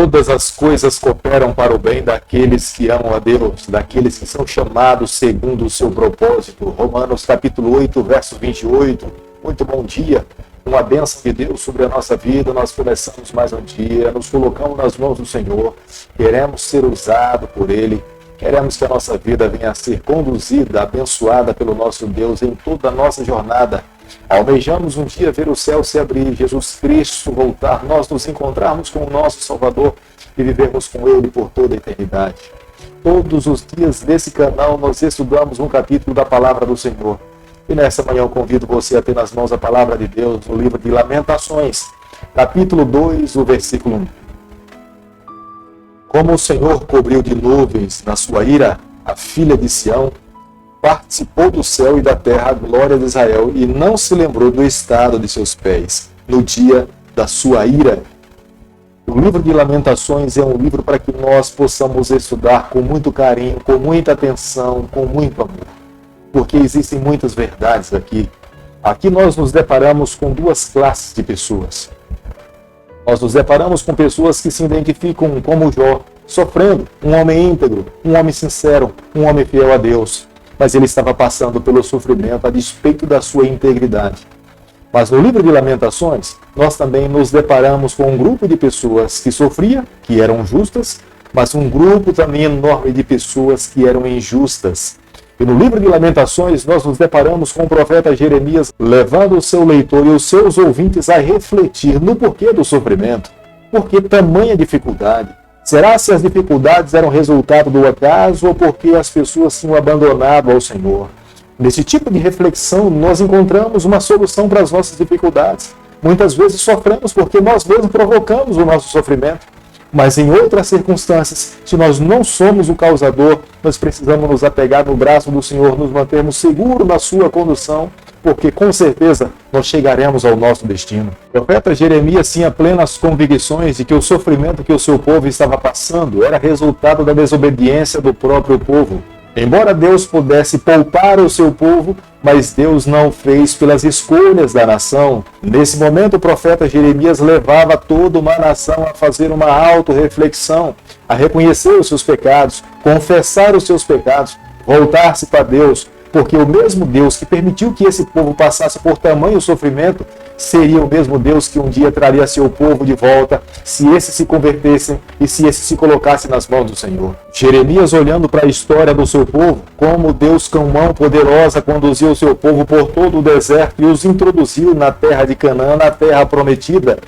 todas as coisas cooperam para o bem daqueles que amam a Deus, daqueles que são chamados segundo o seu propósito. Romanos capítulo 8, verso 28. Muito bom dia, uma bênção de Deus sobre a nossa vida. Nós começamos mais um dia, nos colocamos nas mãos do Senhor, queremos ser usados por Ele, queremos que a nossa vida venha a ser conduzida, abençoada pelo nosso Deus em toda a nossa jornada. Almejamos um dia ver o céu se abrir, Jesus Cristo voltar, nós nos encontrarmos com o nosso Salvador e vivermos com Ele por toda a eternidade. Todos os dias desse canal nós estudamos um capítulo da Palavra do Senhor. E nessa manhã eu convido você a ter nas mãos a Palavra de Deus no livro de Lamentações, capítulo 2, o versículo 1. Como o Senhor cobriu de nuvens na sua ira a filha de Sião, participou do céu e da terra a glória de Israel e não se lembrou do estado de seus pés no dia da sua ira. O livro de Lamentações é um livro para que nós possamos estudar com muito carinho, com muita atenção, com muito amor, porque existem muitas verdades aqui. Aqui nós nos deparamos com duas classes de pessoas. Nós nos deparamos com pessoas que se identificam como Jó, sofrendo, um homem íntegro, um homem sincero, um homem fiel a Deus. Mas ele estava passando pelo sofrimento a despeito da sua integridade. Mas no livro de Lamentações, nós também nos deparamos com um grupo de pessoas que sofria, que eram justas, mas um grupo também enorme de pessoas que eram injustas. E no livro de Lamentações, nós nos deparamos com o profeta Jeremias levando o seu leitor e os seus ouvintes a refletir no porquê do sofrimento. Por que tamanha dificuldade? Será se as dificuldades eram resultado do acaso ou porque as pessoas tinham abandonado ao Senhor? Nesse tipo de reflexão, nós encontramos uma solução para as nossas dificuldades. Muitas vezes sofremos porque nós mesmos provocamos o nosso sofrimento. Mas em outras circunstâncias, se nós não somos o causador, nós precisamos nos apegar no braço do Senhor, nos mantermos seguros na sua condução, porque com certeza nós chegaremos ao nosso destino. O profeta Jeremias tinha plenas convicções de que o sofrimento que o seu povo estava passando era resultado da desobediência do próprio povo. Embora Deus pudesse poupar o seu povo, mas Deus não o fez pelas escolhas da nação. Nesse momento, o profeta Jeremias levava toda uma nação a fazer uma autorreflexão, a reconhecer os seus pecados, confessar os seus pecados, voltar-se para Deus, porque o mesmo Deus que permitiu que esse povo passasse por tamanho sofrimento, seria o mesmo Deus que um dia traria seu povo de volta, se esses se convertessem e se esses se colocassem nas mãos do Senhor. Jeremias, olhando para a história do seu povo, como Deus com mão poderosa conduziu o seu povo por todo o deserto e os introduziu na terra de Canaã, na terra prometida.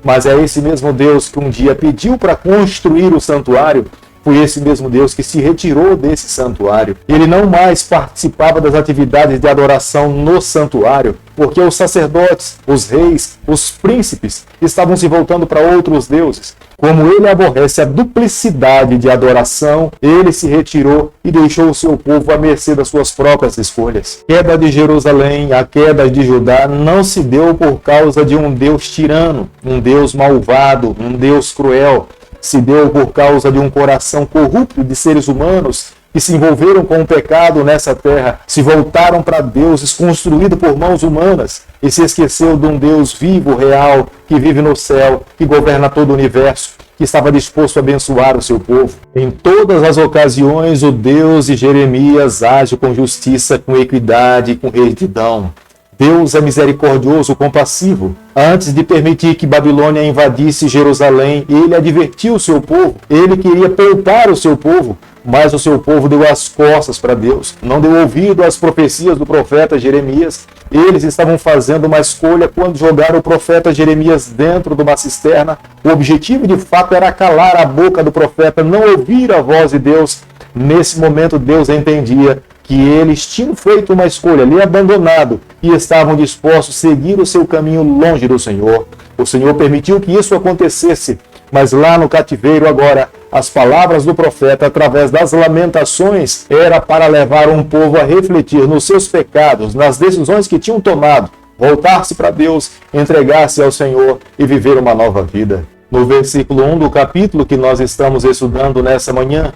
Mas é esse mesmo Deus que um dia pediu para construir o santuário. Foi esse mesmo Deus que se retirou desse santuário. Ele não mais participava das atividades de adoração no santuário, porque os sacerdotes, os reis, os príncipes estavam se voltando para outros deuses. Como ele aborrece a duplicidade de adoração, ele se retirou e deixou o seu povo à mercê das suas próprias escolhas. A queda de Jerusalém, a queda de Judá não se deu por causa de um Deus tirano, um Deus malvado, um Deus cruel. Se deu por causa de um coração corrupto de seres humanos que se envolveram com o pecado nessa terra, se voltaram para deuses construídos por mãos humanas e se esqueceu de um Deus vivo, real, que vive no céu, que governa todo o universo, que estava disposto a abençoar o seu povo. Em todas as ocasiões, o Deus de Jeremias age com justiça, com equidade e com retidão. Deus é misericordioso, compassivo. Antes de permitir que Babilônia invadisse Jerusalém, ele advertiu o seu povo. Ele queria poupar o seu povo, mas o seu povo deu as costas para Deus. Não deu ouvido às profecias do profeta Jeremias. Eles estavam fazendo uma escolha quando jogaram o profeta Jeremias dentro de uma cisterna. O objetivo, de fato, era calar a boca do profeta, não ouvir a voz de Deus. Nesse momento, Deus entendia que eles tinham feito uma escolha, lhe abandonado, e estavam dispostos a seguir o seu caminho longe do Senhor. O Senhor permitiu que isso acontecesse, mas lá no cativeiro agora, as palavras do profeta, através das lamentações, era para levar um povo a refletir nos seus pecados, nas decisões que tinham tomado, voltar-se para Deus, entregar-se ao Senhor e viver uma nova vida. No versículo 1 do capítulo que nós estamos estudando nessa manhã,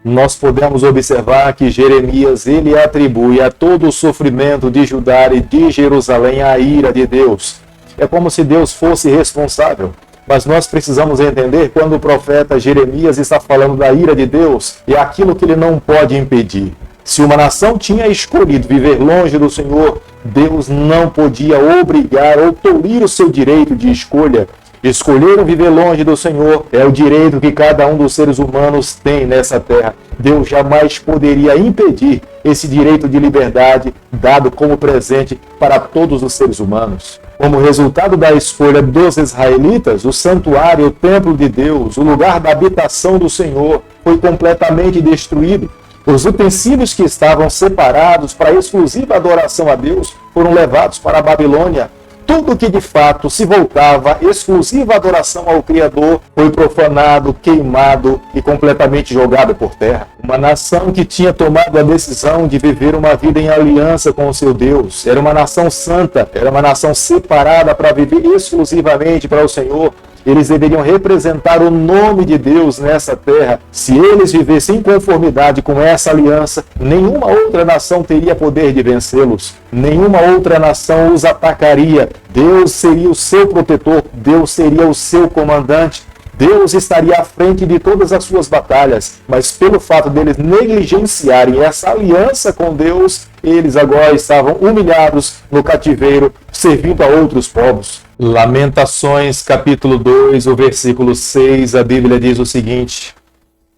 nós podemos observar que Jeremias ele atribui a todo o sofrimento de Judá e de Jerusalém a ira de Deus. É como se Deus fosse responsável. Mas nós precisamos entender quando o profeta Jeremias está falando da ira de Deus, é aquilo que ele não pode impedir. Se uma nação tinha escolhido viver longe do Senhor, Deus não podia obrigar ou tolir o seu direito de escolha. Escolheram viver longe do Senhor é o direito que cada um dos seres humanos tem nessa terra. Deus jamais poderia impedir esse direito de liberdade dado como presente para todos os seres humanos. Como resultado da escolha dos israelitas, o santuário, o templo de Deus, o lugar da habitação do Senhor, foi completamente destruído. Os utensílios que estavam separados para exclusiva adoração a Deus foram levados para a Babilônia. Tudo que de fato se voltava exclusiva adoração ao Criador foi profanado, queimado e completamente jogado por terra. Uma nação que tinha tomado a decisão de viver uma vida em aliança com o seu Deus. Era uma nação santa, era uma nação separada para viver exclusivamente para o Senhor. Eles deveriam representar o nome de Deus nessa terra. Se eles vivessem em conformidade com essa aliança, nenhuma outra nação teria poder de vencê-los. Nenhuma outra nação os atacaria. Deus seria o seu protetor, Deus seria o seu comandante. Deus estaria à frente de todas as suas batalhas, mas pelo fato deles negligenciarem essa aliança com Deus, eles agora estavam humilhados no cativeiro, servindo a outros povos. Lamentações, capítulo 2, o versículo 6, a Bíblia diz o seguinte: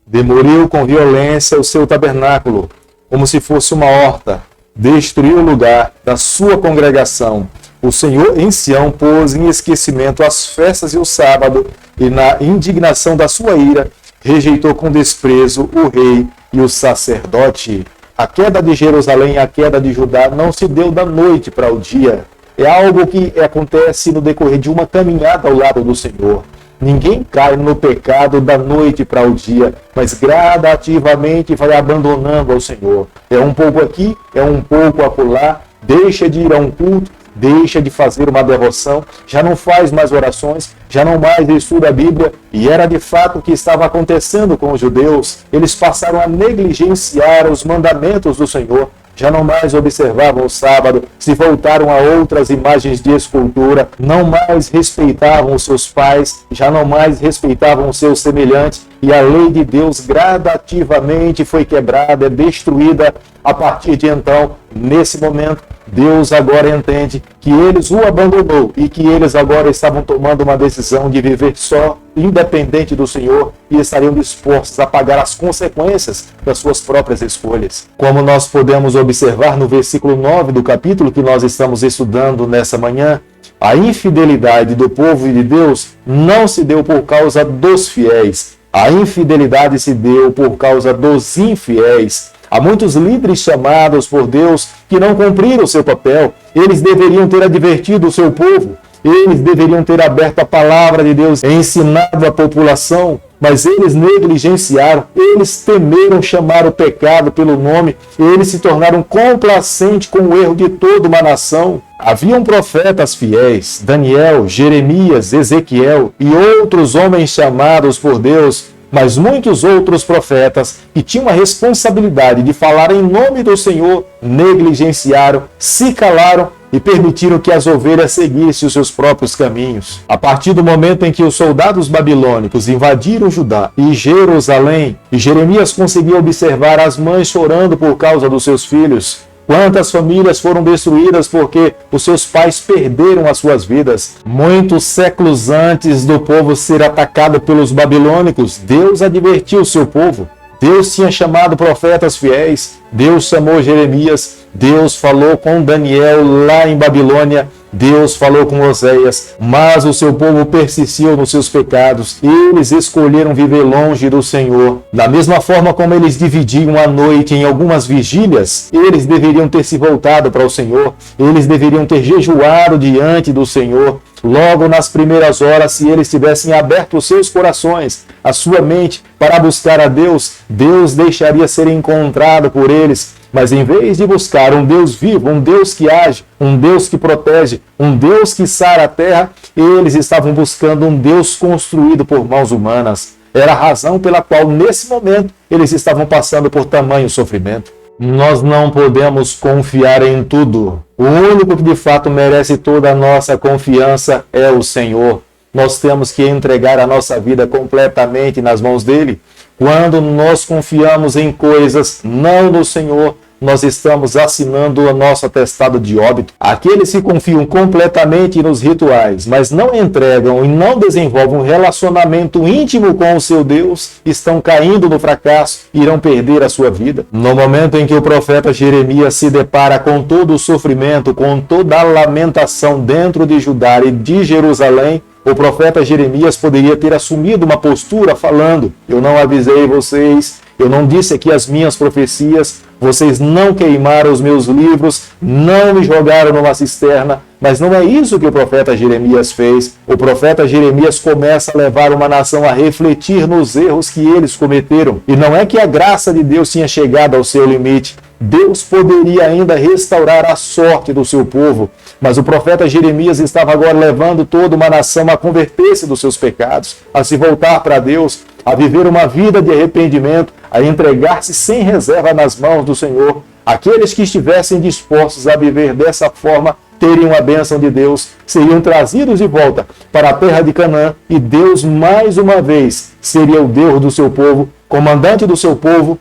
demoliu com violência o seu tabernáculo, como se fosse uma horta, destruiu o lugar da sua congregação. O Senhor em Sião pôs em esquecimento as festas e o sábado, e na indignação da sua ira, rejeitou com desprezo o rei e o sacerdote. A queda de Jerusalém e a queda de Judá não se deu da noite para o dia. É algo que acontece no decorrer de uma caminhada ao lado do Senhor. Ninguém cai no pecado da noite para o dia, mas gradativamente vai abandonando ao Senhor. É um pouco aqui, é um pouco acolá, deixa de ir a um culto, deixa de fazer uma devoção, já não faz mais orações, já não mais estuda a Bíblia, e era de fato o que estava acontecendo com os judeus. Eles passaram a negligenciar os mandamentos do Senhor, já não mais observavam o sábado, se voltaram a outras imagens de escultura, não mais respeitavam os seus pais, já não mais respeitavam os seus semelhantes, e a lei de Deus gradativamente foi quebrada, destruída. A partir de então, nesse momento, Deus agora entende que eles o abandonou e que eles agora estavam tomando uma decisão de viver só, independente do Senhor, e estariam dispostos a pagar as consequências das suas próprias escolhas. Como nós podemos observar no versículo 9 do capítulo que nós estamos estudando nessa manhã, a infidelidade do povo de Deus não se deu por causa dos fiéis, a infidelidade se deu por causa dos infiéis. Há muitos líderes chamados por Deus que não cumpriram o seu papel. Eles deveriam ter advertido o seu povo. Eles deveriam ter aberto a palavra de Deus e ensinado a população. Mas eles negligenciaram. Eles temeram chamar o pecado pelo nome. Eles se tornaram complacentes com o erro de toda uma nação. Haviam profetas fiéis, Daniel, Jeremias, Ezequiel e outros homens chamados por Deus, mas muitos outros profetas que tinham a responsabilidade de falar em nome do Senhor negligenciaram, se calaram e permitiram que as ovelhas seguissem os seus próprios caminhos. A partir do momento em que os soldados babilônicos invadiram Judá e Jerusalém, e Jeremias conseguiu observar as mães chorando por causa dos seus filhos, quantas famílias foram destruídas porque os seus pais perderam as suas vidas. Muitos séculos antes do povo ser atacado pelos babilônicos, Deus advertiu o seu povo. Deus tinha chamado profetas fiéis, Deus chamou Jeremias, Deus falou com Daniel lá em Babilônia, Deus falou com Oséias, mas o seu povo persistiu nos seus pecados. Eles escolheram viver longe do Senhor. Da mesma forma como eles dividiam a noite em algumas vigílias, eles deveriam ter se voltado para o Senhor. Eles deveriam ter jejuado diante do Senhor. Logo nas primeiras horas, se eles tivessem aberto os seus corações, a sua mente, para buscar a Deus, Deus deixaria ser encontrado por eles. Mas em vez de buscar um Deus vivo, um Deus que age, um Deus que protege, um Deus que sara a terra, eles estavam buscando um Deus construído por mãos humanas. Era a razão pela qual, nesse momento, eles estavam passando por tamanho sofrimento. Nós não podemos confiar em tudo. O único que de fato merece toda a nossa confiança é o Senhor. nós temos que entregar a nossa vida completamente nas mãos dele. Quando nós confiamos em coisas, não no Senhor, nós estamos assinando o nosso atestado de óbito. Aqueles que confiam completamente nos rituais, mas não entregam e não desenvolvem um relacionamento íntimo com o seu Deus, estão caindo no fracasso e irão perder a sua vida. No momento em que o profeta Jeremias se depara com todo o sofrimento, com toda a lamentação dentro de Judá e de Jerusalém, o profeta Jeremias poderia ter assumido uma postura falando: eu não avisei vocês, eu não disse aqui as minhas profecias, vocês não queimaram os meus livros, não me jogaram numa cisterna. Mas não é isso que o profeta Jeremias fez. O profeta Jeremias começa a levar uma nação a refletir nos erros que eles cometeram. E não é que a graça de Deus tinha chegado ao seu limite. Deus poderia ainda restaurar a sorte do seu povo. Mas o profeta Jeremias estava agora levando toda uma nação a converter-se dos seus pecados, a se voltar para Deus, a viver uma vida de arrependimento, a entregar-se sem reserva nas mãos do Senhor. Aqueles que estivessem dispostos a viver dessa forma teriam a bênção de Deus, seriam trazidos de volta para a terra de Canaã, e Deus mais uma vez seria o Deus do seu povo, comandante do seu povo,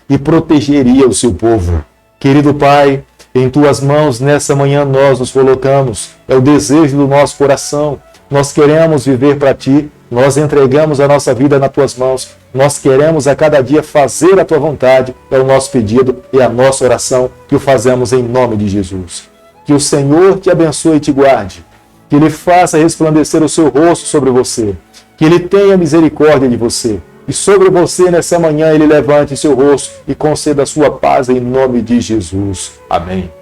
e protegeria o seu povo. Querido Pai, em Tuas mãos nessa manhã nós nos colocamos, é o desejo do nosso coração, nós queremos viver para Ti, nós entregamos a nossa vida nas Tuas mãos, nós queremos a cada dia fazer a Tua vontade, é o nosso pedido e a nossa oração, que o fazemos em nome de Jesus. Que o Senhor te abençoe e te guarde, que Ele faça resplandecer o seu rosto sobre você, que Ele tenha misericórdia de você, e sobre você nessa manhã Ele levante seu rosto e conceda a sua paz em nome de Jesus. Amém.